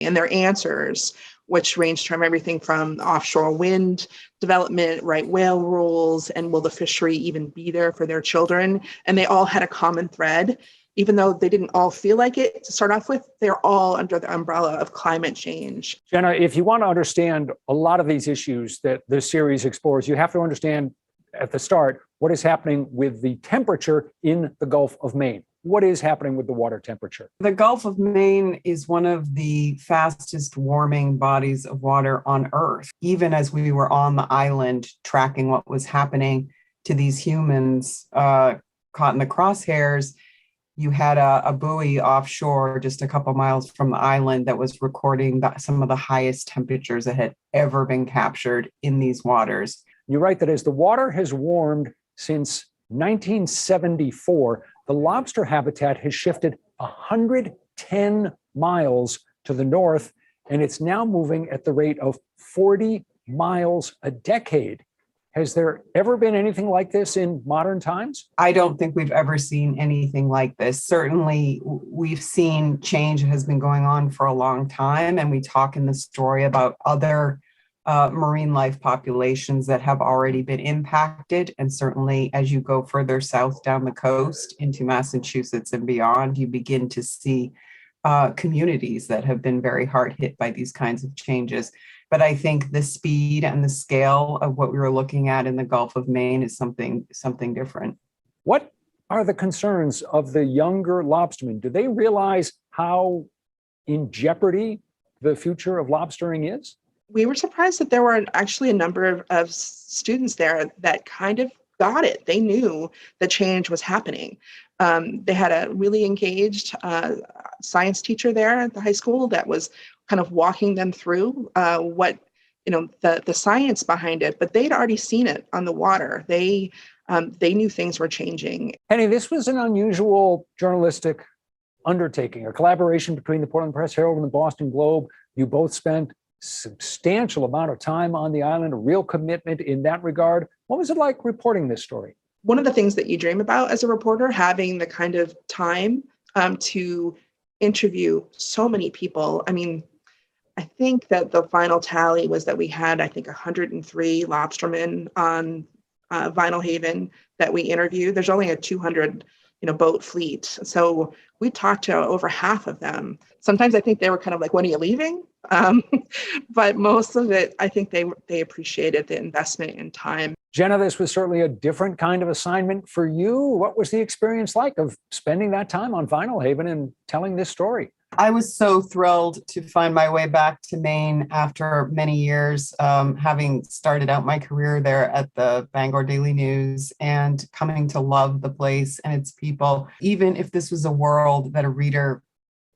And their answers, which ranged from everything from offshore wind development, right whale rules, and will the fishery even be there for their children? And they all had a common thread. Even though they didn't all feel like it to start off with, they're all under the umbrella of climate change. Jenna, if you want to understand a lot of these issues that this series explores, you have to understand at the start what is happening with the temperature in the Gulf of Maine. What is happening with the water temperature? The Gulf of Maine is one of the fastest warming bodies of water on Earth. Even as we were on the island tracking what was happening to these humans caught in the crosshairs, you had a buoy offshore just a couple miles from the island that was recording some of the highest temperatures that had ever been captured in these waters. You write that as the water has warmed since 1974, the lobster habitat has shifted 110 miles to the north, and it's now moving at the rate of 40 miles a decade. Has there ever been anything like this in modern times? I don't think we've ever seen anything like this. Certainly, we've seen change that has been going on for a long time, and we talk in the story about other marine life populations that have already been impacted. And certainly as you go further south down the coast into Massachusetts and beyond, you begin to see communities that have been very hard hit by these kinds of changes. But I think the speed and the scale of what we were looking at in the Gulf of Maine is something different. What are the concerns of the younger lobstermen? Do they realize how in jeopardy the future of lobstering is? We were surprised that there were actually a number of students there that kind of got it. They knew the change was happening. They had a really engaged science teacher there at the high school that was kind of walking them through what, the science behind it, but they'd already seen it on the water. They knew things were changing. Penny, this was an unusual journalistic undertaking, a collaboration between the Portland Press Herald and the Boston Globe. You both spent substantial amount of time on the island, a real commitment in that regard. What was it like reporting this story? One of the things that you dream about as a reporter, having the kind of time to interview so many people. I mean, I think that the final tally was that we had, 103 lobstermen on Vinyl Haven that we interviewed. There's only a 200 boat fleet. So we talked to over half of them. Sometimes I think they were kind of like, when are you leaving? But most of it, I think they appreciated the investment in time. Jenna, this was certainly a different kind of assignment for you. What was the experience like of spending that time on Vinyl Haven and telling this story? I was so thrilled to find my way back to Maine after many years, having started out my career there at the Bangor Daily News and coming to love the place and its people. Even if this was a world that a reader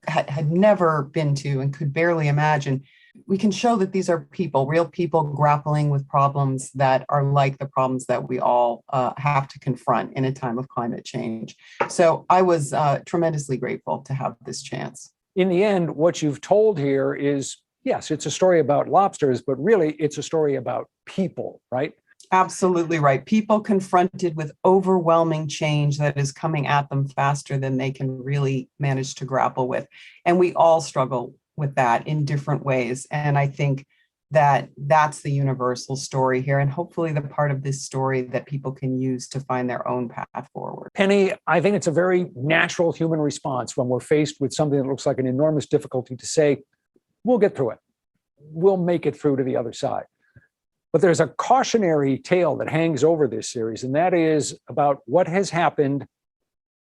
had never been to and could barely imagine, we can show that these are people, real people grappling with problems that are like the problems that we all have to confront in a time of climate change. So I was tremendously grateful to have this chance. In the end, what you've told here is, yes, it's a story about lobsters, but really it's a story about people, right? Absolutely right. People confronted with overwhelming change that is coming at them faster than they can really manage to grapple with. And we all struggle with that in different ways. And I think that that's the universal story here, and hopefully the part of this story that people can use to find their own path forward. Penny, I think it's a very natural human response when we're faced with something that looks like an enormous difficulty to say, we'll get through it. We'll make it through to the other side. But there's a cautionary tale that hangs over this series, and that is about what has happened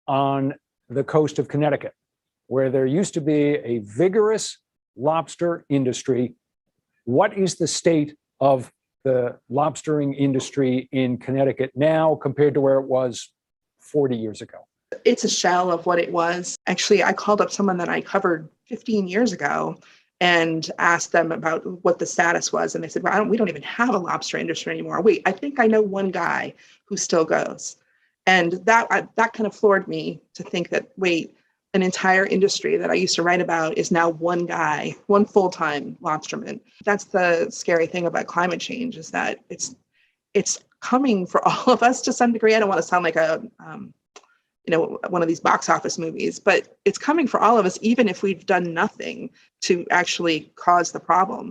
on the coast of Connecticut, where there used to be a vigorous lobster industry. What is the state of the lobstering industry in Connecticut now compared to where it was 40 years ago? It's a shell of what it was. Actually, I called up someone that I covered 15 years ago and asked them about what the status was. And they said, well, we don't even have a lobster industry anymore. Wait, I think I know one guy who still goes. And that kind of floored me to think that, wait, an entire industry that I used to write about is now one guy, one full-time lobsterman. That's the scary thing about climate change, is that it's coming for all of us to some degree. I don't want to sound like a one of these box office movies, but it's coming for all of us, even if we've done nothing to actually cause the problem.